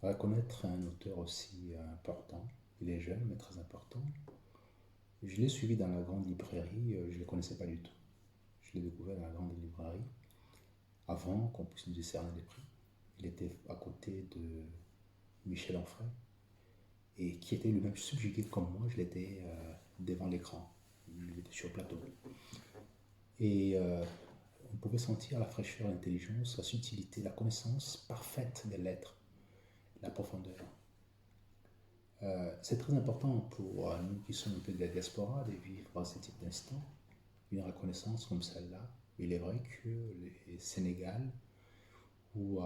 reconnaître un auteur aussi important. Il est jeune, mais très important. Je l'ai suivi dans la grande librairie, je ne le connaissais pas du tout. Je l'ai découvert dans la grande librairie avant qu'on puisse lui décerner des prix. Il était à côté de Michel Onfray, et qui était lui-même subjugué comme moi, je l'étais devant l'écran. Il était sur le plateau. Et on pouvait sentir la fraîcheur, l'intelligence, la subtilité, la connaissance parfaite des lettres, la profondeur. C'est très important pour nous qui sommes un peu de la diaspora de vivre ce type d'instant, une reconnaissance comme celle-là. Il est vrai que les Sénégal ou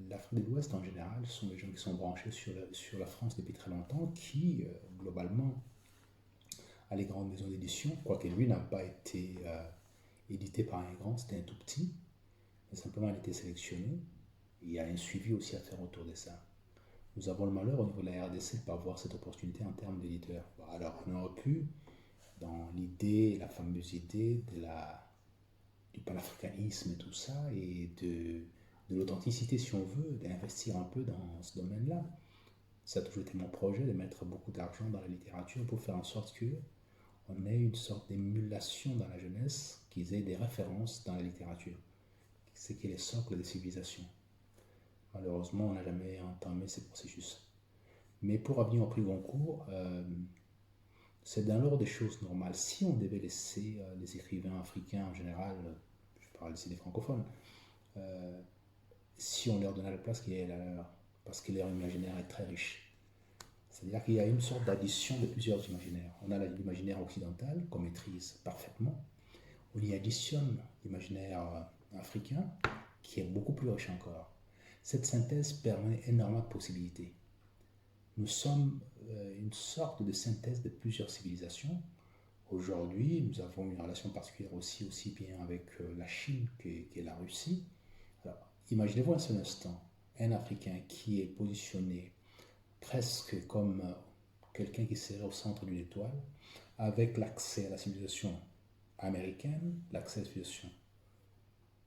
l'Afrique de l'Ouest en général sont des gens qui sont branchés sur la France depuis très longtemps, qui globalement a les grandes maisons d'édition, quoique lui n'a pas été édité par un grand, c'était un tout petit, mais simplement il a été sélectionné. Il y a un suivi aussi à faire autour de ça. Nous avons le malheur au niveau de la RDC de ne pas avoir cette opportunité en termes d'éditeurs. Bon, alors on aurait pu, dans l'idée, la fameuse idée du panafricanisme et tout ça, et de l'authenticité si on veut, d'investir un peu dans ce domaine-là. Ça a toujours été mon projet de mettre beaucoup d'argent dans la littérature pour faire en sorte que on ait une sorte d'émulation dans la jeunesse, qu'ils aient des références dans la littérature, ce qui est les socles des civilisations. Malheureusement, on n'a jamais entamé ces processus. Mais pour revenir au prix Goncourt, c'est dans l'ordre des choses normales. Si on devait laisser les écrivains africains en général, je parle ici des francophones, si on leur donnait la place qu'il y a la leur, parce que leur imaginaire est très riche. C'est-à-dire qu'il y a une sorte d'addition de plusieurs imaginaires. On a l'imaginaire occidental qu'on maîtrise parfaitement. On y additionne l'imaginaire africain qui est beaucoup plus riche encore. Cette synthèse permet énormément de possibilités. Nous sommes une sorte de synthèse de plusieurs civilisations. Aujourd'hui, nous avons une relation particulière aussi bien avec la Chine que la Russie. Alors, imaginez-vous un seul instant un Africain qui est positionné presque comme quelqu'un qui serait au centre d'une étoile, avec l'accès à la civilisation américaine, l'accès à la civilisation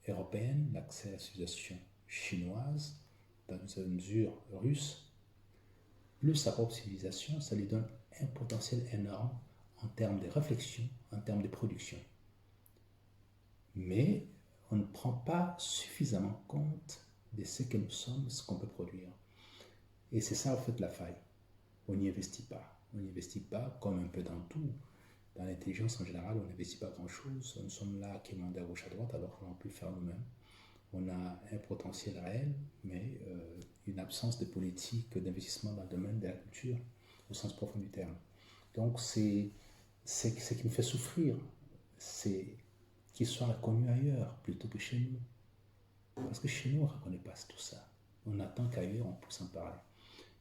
européenne, l'accès à la civilisation chinoise, dans une certaine mesure russe, plus sa propre civilisation, ça lui donne un potentiel énorme en termes de réflexion, en termes de production. Mais on ne prend pas suffisamment compte de ce que nous sommes, ce qu'on peut produire. Et c'est ça en fait la faille. On n'y investit pas. On n'y investit pas comme un peu dans tout. Dans l'intelligence en général, on n'investit pas grand-chose. Nous sommes là à quémander à gauche à droite alors qu'on peut le faire nous-mêmes. On a un potentiel réel, mais une absence de politique d'investissement dans le domaine de la culture, au sens profond du terme. Donc c'est ce qui me fait souffrir, c'est qu'il soit reconnu ailleurs plutôt que chez nous. Parce que chez nous, on ne reconnaît pas tout ça. On attend qu'ailleurs, on puisse en parler.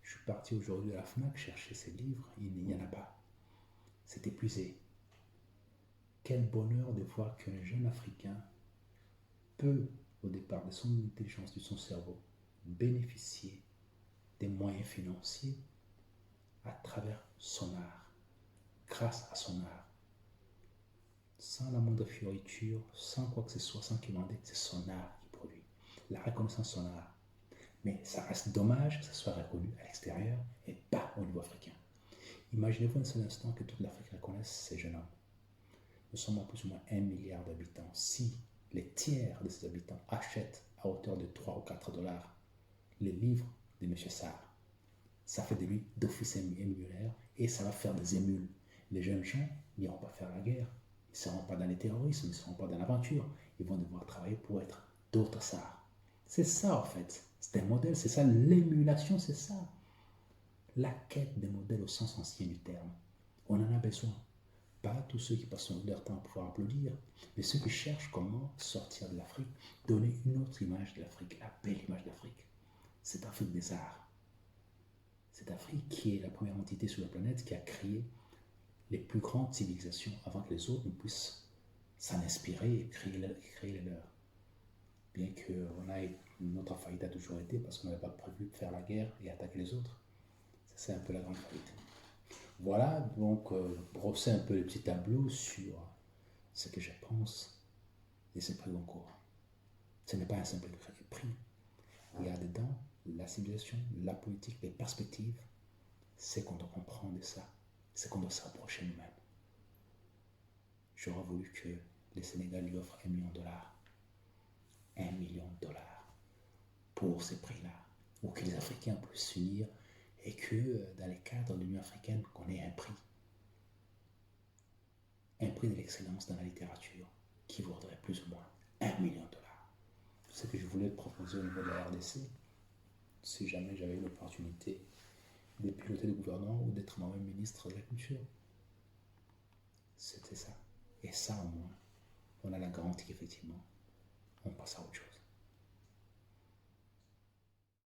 Je suis parti aujourd'hui à la FNAC chercher ces livres, il n'y en a pas. C'est épuisé. Quel bonheur de voir qu'un jeune Africain peut, au départ de son intelligence, de son cerveau, bénéficier des moyens financiers à travers son art, grâce à son art. Sans la moindre fioriture, sans quoi que ce soit, sans qu'il en ait, c'est son art qui produit. La reconnaissance de son art. Mais ça reste dommage que ça soit reconnu à l'extérieur et pas au niveau africain. Imaginez-vous un seul instant que toute l'Afrique reconnaisse ces jeunes hommes. Nous sommes à plus ou moins 1 milliard d'habitants. Si les tiers de ces habitants achètent à hauteur de 3 ou 4 dollars les livres de M. Sarr, ça fait de lui d'office un millionnaire et ça va faire des émules. Les jeunes gens n'iront pas faire la guerre, ils ne seront pas dans les terrorismes, ils ne seront pas dans l'aventure, ils vont devoir travailler pour être d'autres Sarr. C'est ça en fait, c'est un modèle, c'est ça l'émulation, c'est ça. La quête des modèles au sens ancien du terme. On en a besoin. Pas tous ceux qui passent leur temps à pouvoir applaudir, mais ceux qui cherchent comment sortir de l'Afrique, donner une autre image de l'Afrique, la belle image de l'Afrique. Cette Afrique des arts. Cette Afrique qui est la première entité sur la planète qui a créé les plus grandes civilisations avant que les autres ne puissent s'en inspirer et créer les leurs. Bien que notre faillite a toujours été parce qu'on n'avait pas prévu de faire la guerre et attaquer les autres. C'est un peu la grande faillite. Voilà, donc brosser un peu le petit tableau sur ce que je pense de ce prix Goncourt. Ce n'est pas un simple prix. Il y a dedans la civilisation, la politique, les perspectives, c'est qu'on doit comprendre ça, c'est qu'on doit s'approcher nous-mêmes. J'aurais voulu que les Sénégalais lui offrent $1 million. $1 million pour ces prix-là. Ou que les Africains puissent s'unir et que dans les cadres de l'Union africaine, qu'on ait un prix. Un prix de l'excellence dans la littérature qui vaudrait plus ou moins $1 million. C'est ce que je voulais te proposer au niveau de la RDC. Si jamais j'avais eu l'opportunité de piloter le gouvernement ou d'être moi-même ministre de la Culture. C'était ça. Et ça, au moins, on a la garantie qu'effectivement, on passe à autre chose.